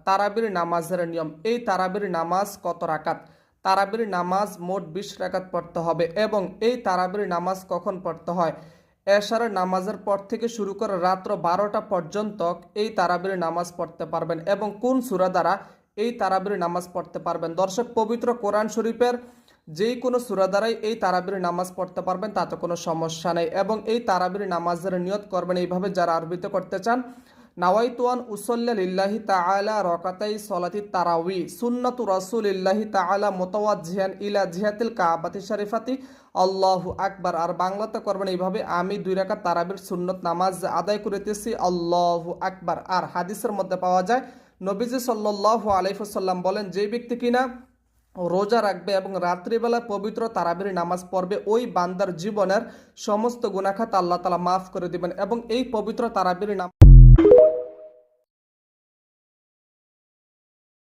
তারাবির নামাজের নিয়ম। এই তারাবির নামাজ কত রাকাত? তারাবির নামাজ মোট 20 রাকাত পড়তে হবে এবং এই তারাবির নামাজ কখন পড়তে হয়? এশারের নামাজের পর থেকে শুরু করে রাত্র 12টা পর্যন্ত এই তারাবির নামাজ পড়তে পারবেন। এবং কোন সূরা দ্বারা এই তারাবির নামাজ পড়তে পারবেন? দর্শক, পবিত্র কোরআন শরীফের যেই কোনো সূরা দ্বারাই এই তারাবির নামাজ পড়তে পারবেন, তাতে কোনো সমস্যা নেই। এবং এই তারাবির নামাজের নিয়ত করবেন এইভাবে, যারা আরবিতে করতে চান। নাওয়াইতুয়ান উসল্লা লিল্লাহি তাআলা রকাতাই সলাতি তারাউই সুন্নাতু রাসূলিল্লাহি তাআলা মুতাওয়াজ্জিহান ইলা জিহাতিল কাবাতি শরীফাতি আল্লাহু আকবার। আর বাংলাতে করবেন এইভাবে, আমি 2 রাকাত তারাবির সুন্নত নামাজ আদায় করিতেছি, আল্লাহু আকবার। আর হাদিসের মধ্যে পাওয়া যায়, নবীজি সাল্লাল্লাহু আলাইহি ওয়াসাল্লাম বলেন, যে ব্যক্তি কিনা রোজা রাখবে এবং রাত্রিবেলা পবিত্র তারাবির নামাজ পড়বে, ওই বান্দার জীবনের সমস্ত গুনাহ খাত আল্লাহ তাআলা মাফ করে দিবেন। এবং এই পবিত্র তারাবির নামাজ